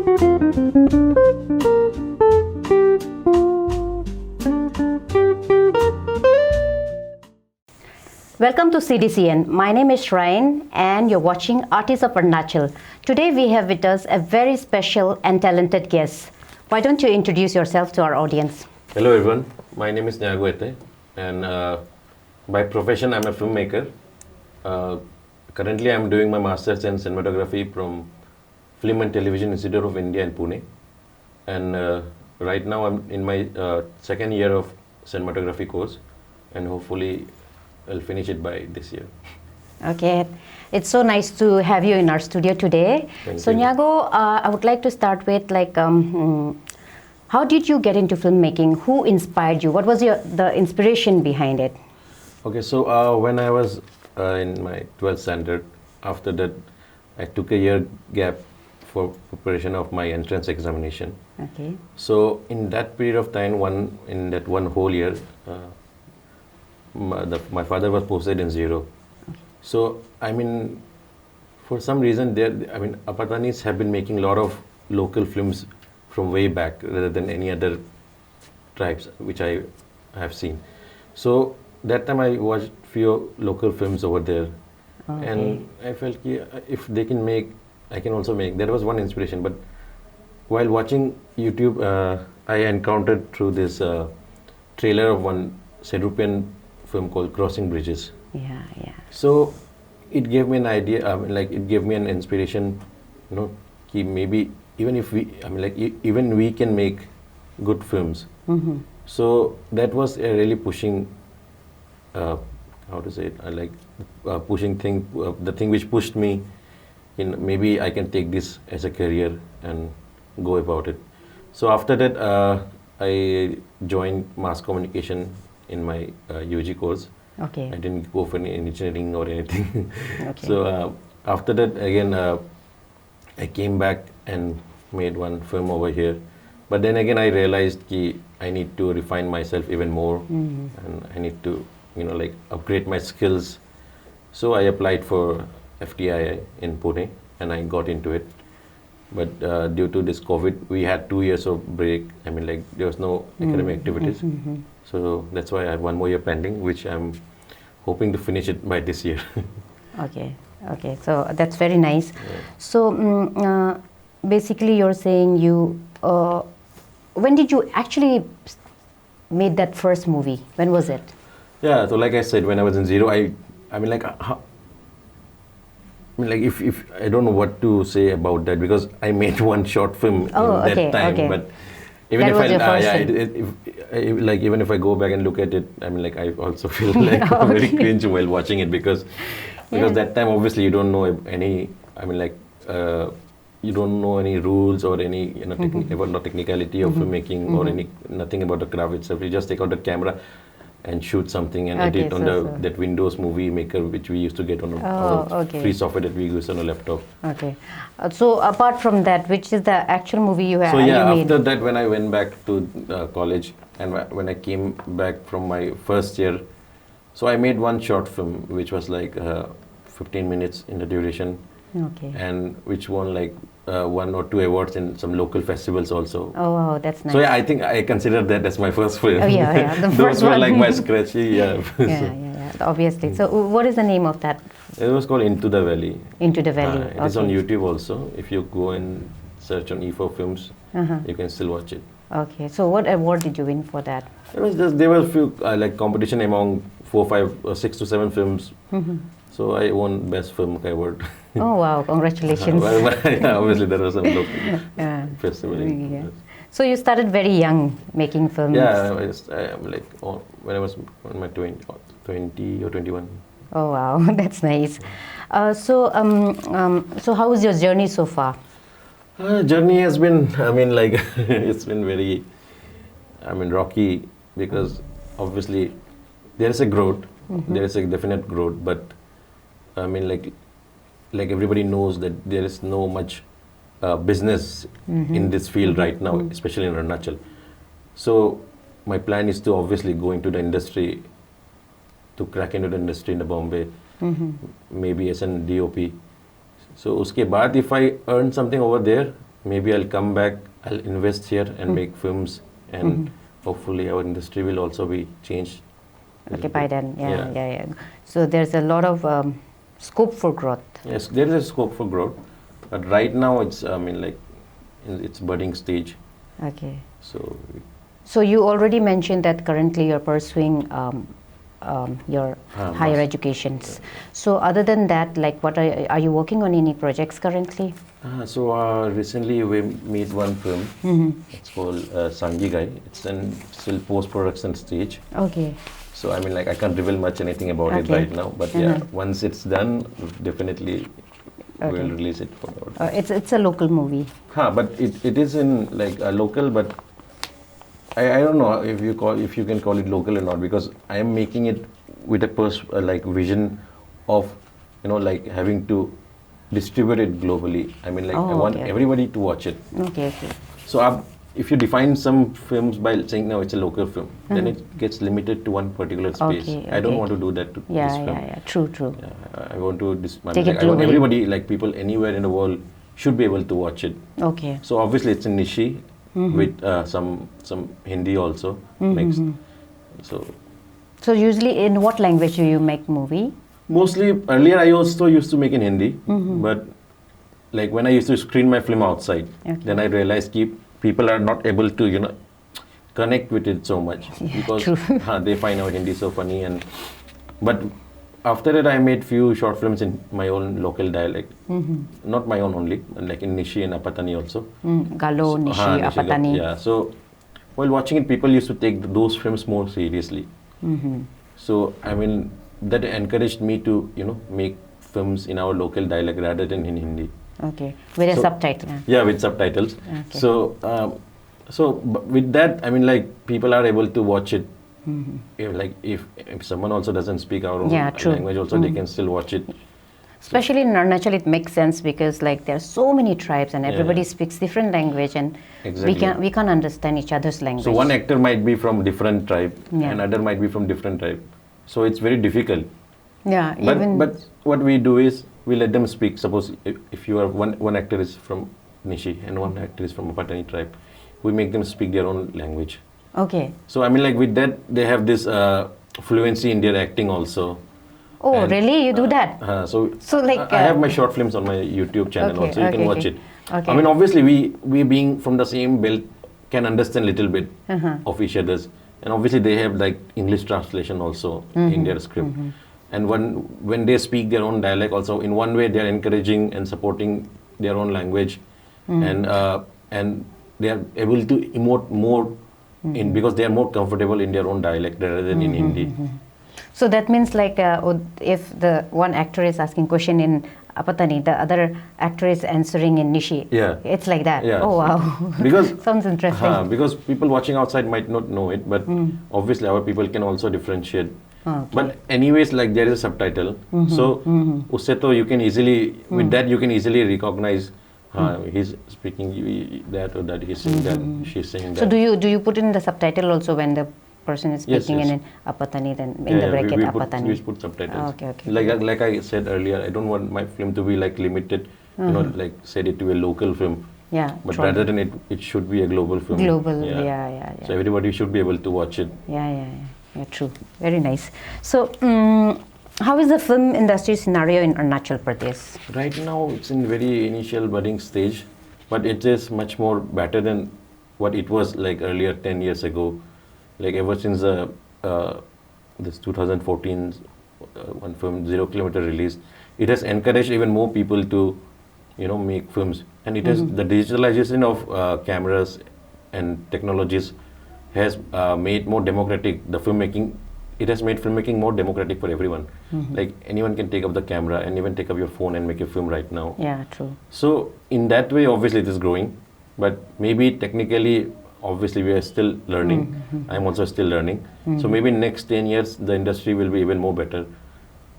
Welcome to CDCN. My name is Ryan and you're watching Artists of Arunachal. Today we have with us a very special and talented guest. Why don't you introduce yourself to our audience? Hello everyone, my name is Nyago Ete and by profession I'm a filmmaker. Currently I'm doing my Masters in Cinematography from Film and Television Institute of India in Pune. And right now I'm in my second year of cinematography course and hopefully I'll finish it by this year. Okay, it's so nice to have you in our studio today. Thank so you. Nyago, I would like to start with how did you get into filmmaking? Who inspired you? What was the inspiration behind it? Okay, so when I was in my 12th standard, after that I took a year gap for preparation of my entrance examination. Okay. So in that period of time, in that one whole year, my father was posted in Zero. So I mean, for some reason Apatanis have been making a lot of local films from way back rather than any other tribes which I have seen. So that time I watched few local films over there. Okay. And I felt if they can make, I can also make. That was one inspiration. But while watching YouTube, I encountered through this trailer of one Serupian film called Crossing Bridges. Yeah. So it gave me an idea, it gave me an inspiration, maybe even even we can make good films. Mm-hmm. So that was a really pushing, pushing thing, the thing which pushed me in maybe I can take this as a career and go about it. So after that, I joined mass communication in my UG course. Okay. I didn't go for any engineering or anything. Okay. So after that, again, I came back and made one film over here. But then again, I realized I need to refine myself even more, and I need to, upgrade my skills. So I applied for FTII in Pune, and I got into it. But due to this COVID, we had 2 years of break. There was no academic activities. Mm-hmm. So that's why I have one more year pending, which I'm hoping to finish it by this year. Okay. So that's very nice. Yeah. So basically, you're saying when did you actually made that first movie? When was it? Yeah. So like I said, when I was in Zero, if I don't know what to say about that because I made one short film in that time. Okay. But even even if I go back and look at it, I also feel very cringe while watching it because that time obviously you don't know any. You don't know any rules or any technicality of filmmaking or nothing about the craft itself. You just take out the camera and shoot something and edit on that Windows Movie Maker which we used to get on free software that we use on a laptop. Okay. So apart from that, which is the actual movie you have? So yeah, after that when I went back to college and when I came back from my first year, so I made one short film which was 15 minutes in the duration. Okay. And which won 1 or 2 awards in some local festivals also. Oh, wow, that's nice. So yeah, I think I consider that as my first film. Oh yeah. The Those first were one. like my scratchy, yeah. Yeah, obviously. So what is the name of that? It was called Into the Valley. Into the Valley. It is on YouTube also. If you go and search on E4 Films, you can still watch it. Okay. So what award did you win for that? It was just, there were a few competition among 4, 5, 6 to 7 films. So I won Best Film Award. Oh wow! Congratulations. Obviously there was some local festival. Yeah. So you started very young making films. Yeah, when I was in my 20 or 21. Oh wow, that's nice. So how was your journey so far? Journey has been, it's been very, rocky because obviously there is a growth, there is a definite growth, but like everybody knows that there is no much business in this field right now, especially in Arunachal. So my plan is to obviously go into the industry, to crack into the industry in the Bombay, maybe as an DOP. So uske baad, if I earn something over there, maybe I'll come back, I'll invest here and make films, and hopefully our industry will also be changed. Okay, by then, yeah. So there's a lot of scope for growth. Yes, there is a scope for growth, but right now it's, I mean, like, in its budding stage. Okay. So you already mentioned that currently you're pursuing your higher educations. Yeah. So other than that, like, what are you working on any projects currently? Recently we made one film. It's called Sanjigai. It's still post-production stage. Okay. So I mean, like, I can't reveal much anything about it right now. But yeah, once it's done, definitely we'll release it for the audience. It's a local movie. But it is in like a local, but I don't know if you can call it local or not, because I am making it with a like vision of, you know, like having to distribute it globally. I mean, like, I want everybody to watch it. Okay. So if you define some films by saying now it's a local film, then it gets limited to one particular space. I don't want to do that to this film. Yeah. True. Yeah, I want to Take it I want globally. everybody, like people anywhere in the world, should be able to watch it. Okay. So obviously it's in Nishi with some Hindi also mixed. So usually in what language do you make movie? mostly earlier I also used to make in Hindi, but like when I used to screen my film outside, then I realized people are not able to, you know, connect with it so much because they find our Hindi so funny. But after that I made few short films in my own local dialect, not my own only, like in Nishi and Apatani also. Galo, Nishi, Apatani. Yeah, so while watching it, people used to take those films more seriously. So I mean, that encouraged me to, you know, make films in our local dialect rather than in Hindi. Okay, with a subtitle. Yeah, with subtitles. Okay. So with that, I mean, like, people are able to watch it. If someone also doesn't speak our own language, also they can still watch it. Especially in Arunachal, it makes sense because, like, there are so many tribes and everybody speaks different language, and we can't understand each other's language. So one actor might be from different tribe, another might be from different tribe. So it's very difficult. Yeah, but what we do is we let them speak. Suppose if you are one actor is from Nishi and one actor is from a Patani tribe, we make them speak their own language. Okay. So I mean, like, with that, they have this fluency in their acting also. Oh, and really? You do that? So like I have my short films on my YouTube channel also. You can watch it. Okay. I mean, obviously, we being from the same belt can understand little bit of each other's, and obviously they have like English translation also in their script. And when they speak their own dialect, also in one way they are encouraging and supporting their own language, and they are able to emote more because they are more comfortable in their own dialect rather than in Hindi. So that means, like, if the one actor is asking question in Apatani, the other actor is answering in Nishi. Yeah. It's like that. Yeah. Oh, wow. Because sounds interesting. Because people watching outside might not know it, but obviously our people can also differentiate. Okay. But anyways, like, there is a subtitle, so usse to you can easily with that you can easily recognize he's speaking that, or that he's saying that, she's saying that. So do you put in the subtitle also when the person is speaking in Apatani, then in the bracket Apatani? We put subtitles. Okay. Like I said earlier, I don't want my film to be like limited, you know, like said it to a local film. Yeah. But rather than it should be a global film. Global, yeah. So everybody should be able to watch it. Yeah, true. Very nice. So, how is the film industry scenario in Arunachal Pradesh? Right now, it's in very initial budding stage, but it is much more better than what it was like earlier 10 years ago. Like, ever since this 2014 one film 0 Kilometer release, it has encouraged even more people to, you know, make films. And it has the digitalization of cameras and technologies has made more democratic the filmmaking. It has made filmmaking more democratic for everyone. Like, anyone can take up the camera and even take up your phone and make a film right now. Yeah, true. So in that way, obviously it is growing, but maybe technically, obviously we are still learning. I'm also still learning. So maybe in next 10 years, the industry will be even more better.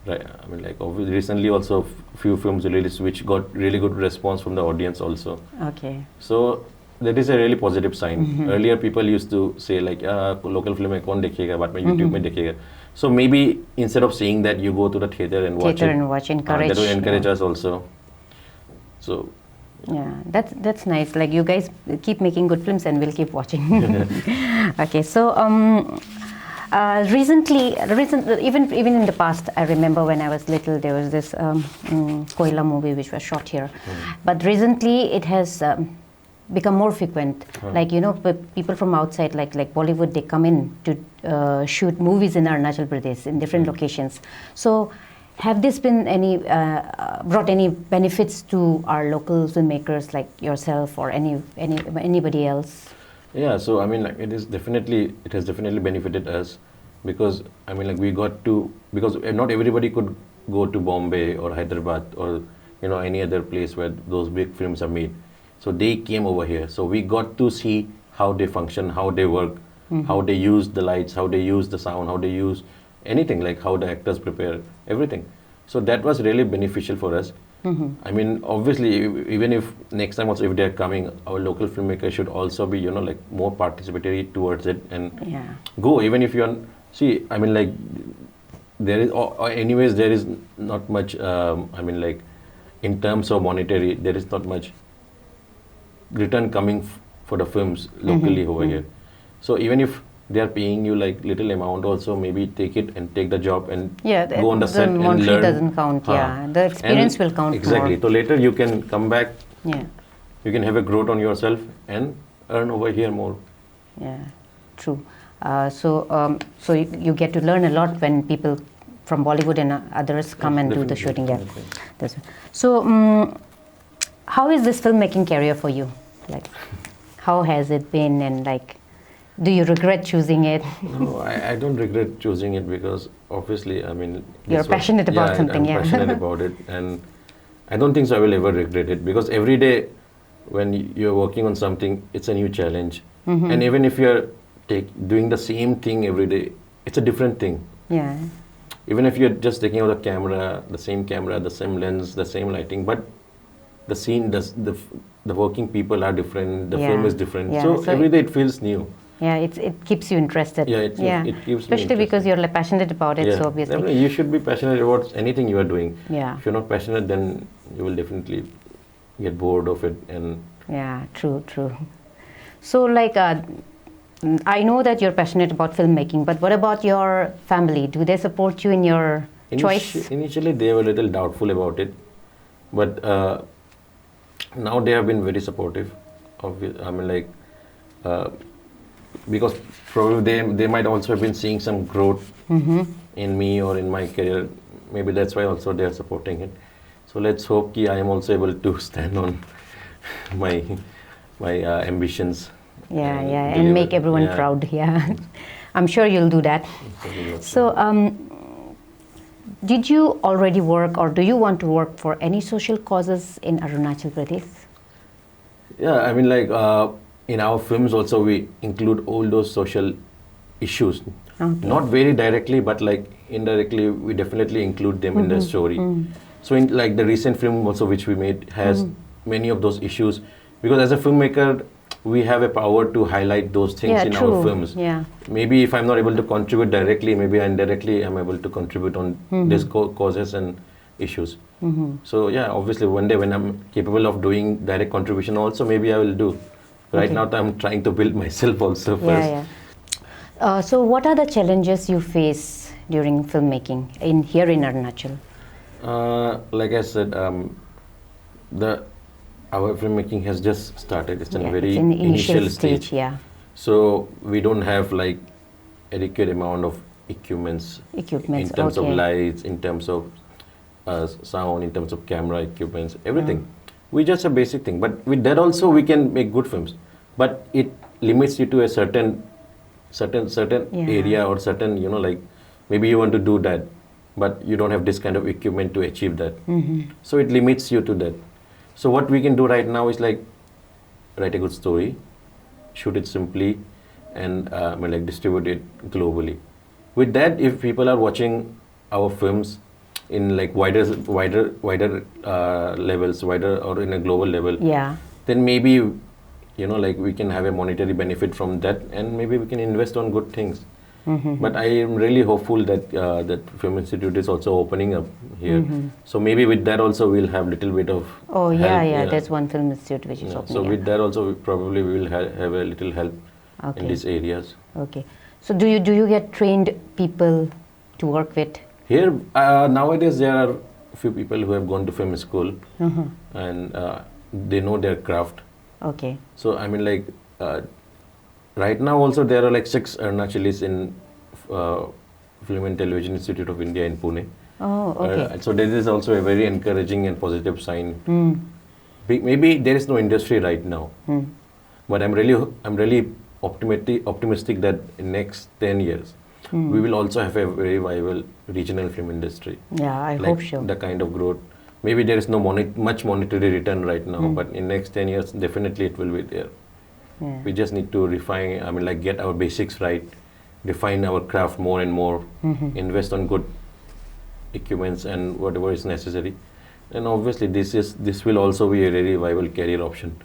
Right? I mean, like, recently also few films released which got really good response from the audience also. Okay. So that is a really positive sign. Earlier people used to say like, local film mein kaun dekhega, but YouTube mein dekhega. So maybe instead of saying that, you go to the theater and watch it. And watch, encourage. That will encourage us also. So Yeah, that's nice. Like you guys keep making good films, and we'll keep watching. Okay, so recently, even in the past, I remember when I was little, there was this Koila movie which was shot here, but recently it has become more frequent. Like people from outside, like Bollywood, they come in to shoot movies in Arunachal Pradesh in different locations. So, have this been brought any benefits to our local filmmakers like yourself or anybody else? Yeah, so I mean, like it has definitely benefited us, because I mean, like we got to, because not everybody could go to Bombay or Hyderabad or any other place where those big films are made. So they came over here. So we got to see how they function, how they work, how they use the lights, how they use the sound, how they use anything, like how the actors prepare everything. So that was really beneficial for us. I mean, obviously, even if next time also if they're coming, our local filmmakers should also be, like more participatory towards it and go. Even if you're, see, I mean, like there is, or anyways, there is not much. I mean, like in terms of monetary, there is not much return coming for the films locally over here. So even if they are paying you like little amount, also maybe take it and take the job and go on the set and learn. Monetary doesn't count. Yeah, the experience will count exactly more. So later you can come back. Yeah, you can have a growth on yourself and earn over here more. Yeah, true. So you get to learn a lot when people from Bollywood and others come and do the shooting. Yeah, so how is this filmmaking career for you? Like, how has it been, and like, do you regret choosing it? No, I don't regret choosing it, because obviously, I mean, you're passionate about something. I'm passionate about it, and I don't think so I will ever regret it, because every day when you're working on something, it's a new challenge. And even if you're doing the same thing every day, it's a different thing. Yeah. Even if you're just taking out the same camera, the same lens, the same lighting, but the scene, the working people are different, the film is different. So every day it feels new. Yeah, it keeps you interested. Yeah, it keeps especially me because you're passionate about it. So obviously, definitely you should be passionate about anything you are doing. Yeah. If you're not passionate, then you will definitely get bored of it. And yeah, true. So like, I know that you're passionate about filmmaking, but what about your family? Do they support you in your choice? Initially, they were a little doubtful about it, but now they have been very supportive. I mean, like. Because probably they might also have been seeing some growth in me or in my career. Maybe that's why also they are supporting it. So let's hope that I am also able to stand on my ambitions. Yeah, and make everyone proud. Yeah, I'm sure you'll do that. So, did you already work, or do you want to work for any social causes in Arunachal Pradesh? Yeah, I mean, like. In our films also we include all those social issues. Okay. Not very directly, but like indirectly we definitely include them in the story. So in like the recent film also which we made has many of those issues, because as a filmmaker we have a power to highlight those things in our films. Yeah. Maybe if I'm not able to contribute directly, maybe indirectly I'm able to contribute on these causes and issues. So yeah, obviously one day when I'm capable of doing direct contribution also, maybe I will do. Right now, I'm trying to build myself also first. So, what are the challenges you face during filmmaking here in Arunachal? Like I said, our filmmaking has just started. It's in a very initial stage. Yeah. So we don't have like adequate amount of equipments. In terms of lights, in terms of sound, in terms of camera equipments, everything. We just a basic thing, but with that also we can make good films. But it limits you to a certain area or certain, like maybe you want to do that, but you don't have this kind of equipment to achieve that. So it limits you to that. So what we can do right now is like write a good story, shoot it simply, and like distribute it globally. With that, if people are watching our films in like wider levels, wider or in a global level, then maybe like we can have a monetary benefit from that, and maybe we can invest on good things. But I am really hopeful that that Film Institute is also opening up here. So maybe with that also we'll have little bit of Oh, yeah, help, yeah. There's one film institute which is yeah. opening. So yeah. with that also probably we will have a little help Okay. in these areas. Okay. So do you get trained people to work with? Here nowadays there are few people who have gone to film school and they know their craft. Okay. So I mean like right now also there are like 6 Arunachalis in Film and Television Institute of India in Pune. Oh, okay. So this is also a very encouraging and positive sign. Maybe there is no industry right now, but I'm really optimistic that in next 10 years we will also have a very viable regional film industry. Yeah, I Like hope so. the kind of growth. Maybe there is no much monetary return right now, but in next 10 years definitely it will be there. Yeah. We just need to refine, I mean like get our basics right, refine our craft more and more, invest on good equipments and whatever is necessary. And obviously this will also be a very viable career option.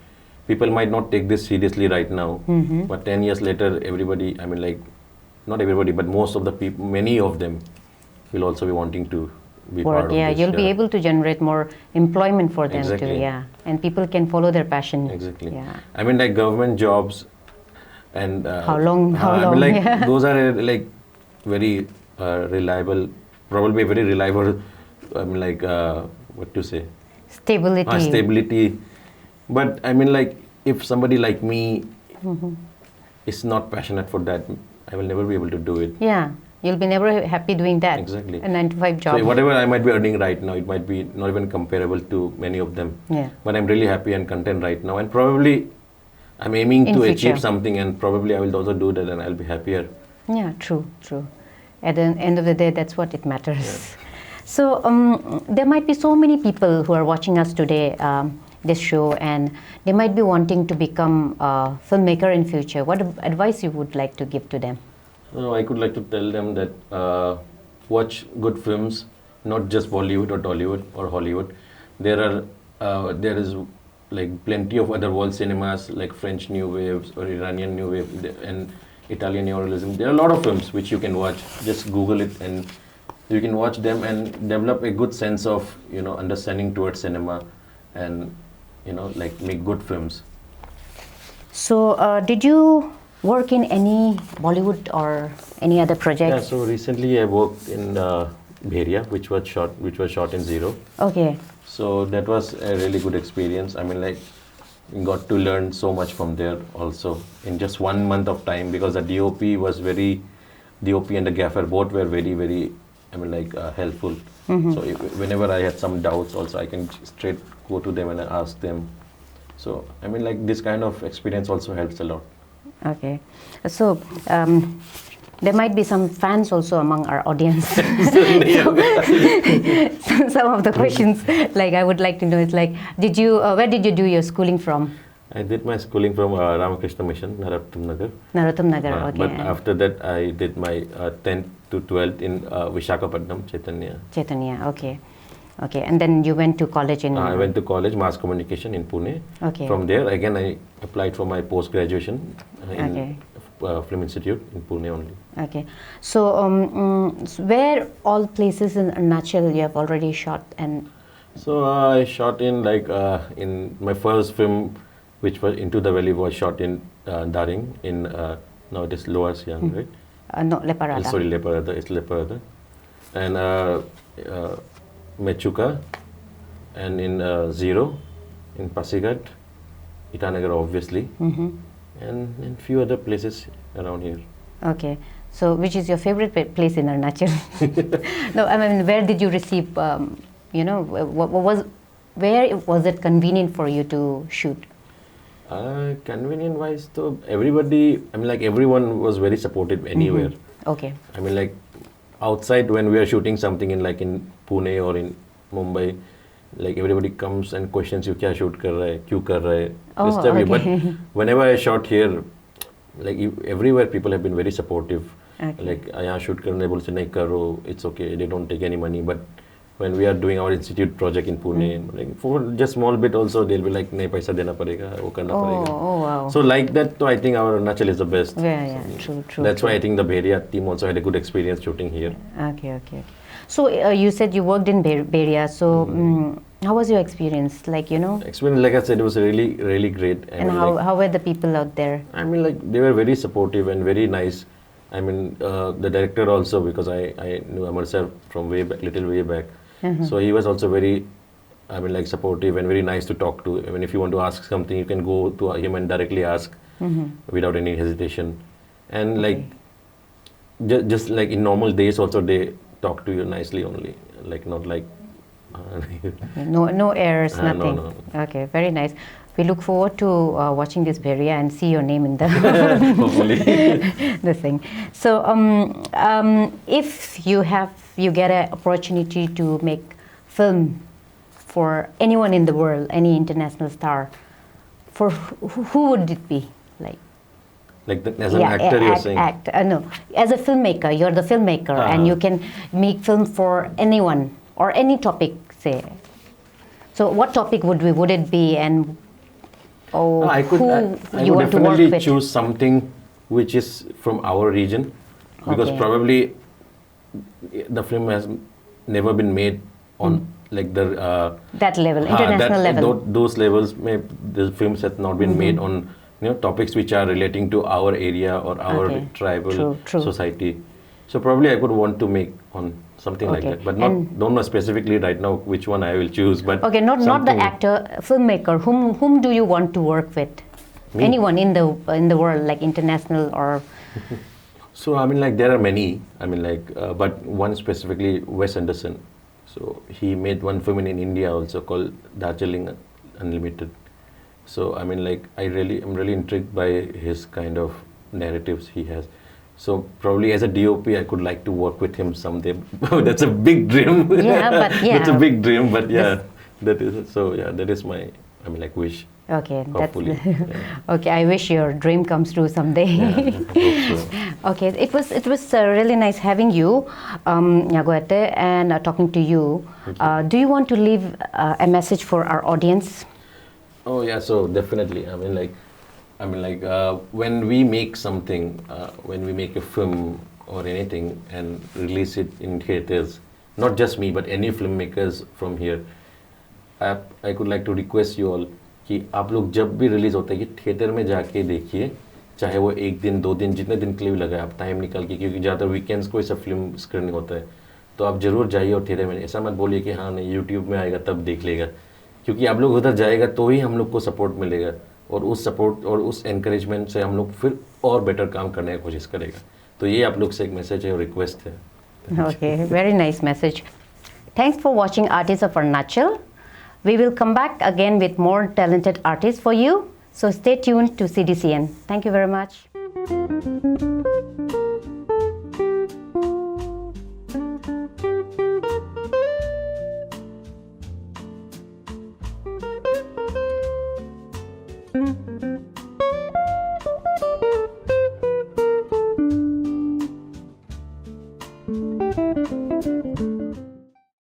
People might not take this seriously right now, but 10 years later everybody, I mean like not everybody, but most of the people, many of them will also be wanting to be part of Yeah, this. you'll be able to generate more employment for them too. Exactly. Yeah, and people can follow their passion. Exactly. Yeah. I mean like government jobs and How long? I mean like Yeah. those are like very reliable, probably very reliable. I mean like what to say? Stability. Stability. But I mean like if somebody like me is not passionate for that, I will never be able to do it. Yeah, you'll be never happy doing that. Exactly. A 9 to 5 job. So whatever I might be earning right now, it might be not even comparable to many of them. Yeah. But I'm really happy and content right now, and probably I'm aiming In to future. achieve something, and probably I will also do that, and I'll be happier. Yeah, true. At the end of the day, that's what it matters. So there might be so many people who are watching us today, this show, and they might be wanting to become a filmmaker in future. What advice you would like to give to them? I could like to tell them that watch good films, not just Bollywood or Tollywood or Hollywood. There is like plenty of other world cinemas like French New Waves or Iranian New Wave and Italian Neorealism. There are a lot of films which you can watch. Just Google it and you can watch them and develop a good sense of understanding towards cinema and like make good films. So did you work in any Bollywood or any other project? Yeah, so recently I worked in Bheria, which was shot in Zero. Okay. So that was a really good experience. I mean, like, got to learn so much from there also in just 1 month of time, because the DOP and the gaffer both were very, very, I mean, like, helpful. So whenever I had some doubts also, I can straight go to them and ask them. So, I mean, like, this kind of experience also helps a lot. Okay. So there might be some fans also among our audience. Some of the questions, like, I would like to know is like, where did you do your schooling from? I did my schooling from Ramakrishna Mission, Narottam Nagar. Narottam Nagar, okay. But after that, I did my 10th to 12th in Visakhapatnam, Chaitanya. Chaitanya, okay. Okay, and then you went to college in... I went to college, Mass Communication in Pune. Okay. From there, again, I applied for my post-graduation in Film Institute in Pune only. Okay. So, where all places in Arunachal you have already shot? And So, I shot in, like, in my first film, which was Into the Valley, was shot in Daring, in, now it is Lower Siang, right? no, Leparada. Sorry, Leparada, it's Leparada. And Mechuka, and in Zero, in Pasigat, Itanagar obviously, and in few other places around here. Okay. So, which is your favorite place in Arunachal? No, I mean, where did you receive, where was it convenient for you to shoot? Convenient wise, though, everybody, I mean, like, everyone was very supportive anywhere. Okay. I mean, like, outside when we are shooting something in, like, in Pune or in Mumbai, like, everybody comes and questions you, kya shoot kar raha hai, kyun kar raha hai, this type. But whenever I shot here, like, everywhere people have been very supportive. Okay. Like, yahan shoot karne bol se nahi karo, it's okay, they don't take any money. But when we are doing our institute project in Pune, like for just small bit also, they'll be like, "नहीं पैसा देना पड़ेगा, वो करना पड़ेगा." Oh, wow. So like that, so I think our Arunachal is the best. Yeah, true. That's why I think the Beria team also had a good experience shooting here. Okay. So you said you worked in Beria. So how was your experience? Like, Experience, like I said, it was really great. And how were the people out there? I mean, like they were very supportive and very nice. I mean, the director also, because I knew Amar sir from little way back. So he was also very, I mean, like supportive and very nice to talk to. I mean, if you want to ask something, you can go to him and directly ask without any hesitation. And like, just like in normal days also, they talk to you nicely only, like not like. No errors, nothing. No. Okay, very nice. We look forward to watching this Beria and see your name in the Hopefully. the thing. So, if you get an opportunity to make film for anyone in the world, any international star, for who would it be? Like as an actor, you're saying? No, as a filmmaker, you're the filmmaker, and you can make film for anyone or any topic, say. So, what topic would it be, and I would definitely choose something which is from our region, because probably the film has never been made on like the that level, international level. Those levels, the films have not been made on topics which are relating to our area or our tribal society. So probably I would want to make on something like that, but don't know specifically right now which one I will choose. But not the actor, filmmaker. Whom do you want to work with? Me? Anyone in the world, like international or? So I mean, like there are many. I mean, like but one specifically, Wes Anderson. So he made one film in India also called Darjeeling Unlimited. So I mean, like I'm really intrigued by his kind of narratives he has. So probably as a DOP, I could like to work with him someday. That's a big dream. That's a big dream. But that is my wish. Okay, hopefully. Okay. I wish your dream comes true someday. I hope so. Okay, it was really nice having you, Nyago Ete, and talking to you. Do you want to leave a message for our audience? Oh yeah, so definitely. When we make something, when we make a film or anything and release it in theaters, not just me but any filmmakers from here, I could like to request you all कि आप लोग जब भी release होता है कि theatre में जाके देखिए, चाहे वो 1 दिन 2 दिन जितने दिन के लिए भी लगे, आप टाइम निकाल के, क्योंकि ज़्यादातर वीकेंड्स को सब फिल्म स्क्रीनिंग होता है, तो आप जरूर जाइए और थिएटर में. ऐसा मत बोलिए कि हाँ नहीं यूट्यूब में आएगा तब देख लेगा, क्योंकि आप लोग उधर जाएगा तो ही हम लोग को सपोर्ट मिलेगा, और उस सपोर्ट और उस एनकरेजमेंट से हम लोग फिर और बेटर काम करने की कोशिश करेगा. तो ये आप लोग से एक मैसेज है और रिक्वेस्ट है. Okay, very nice message. Thanks for watching Artists of Arunachal. We will come back again with more talented artists for you. So stay tuned to CDCN. Thank you very much.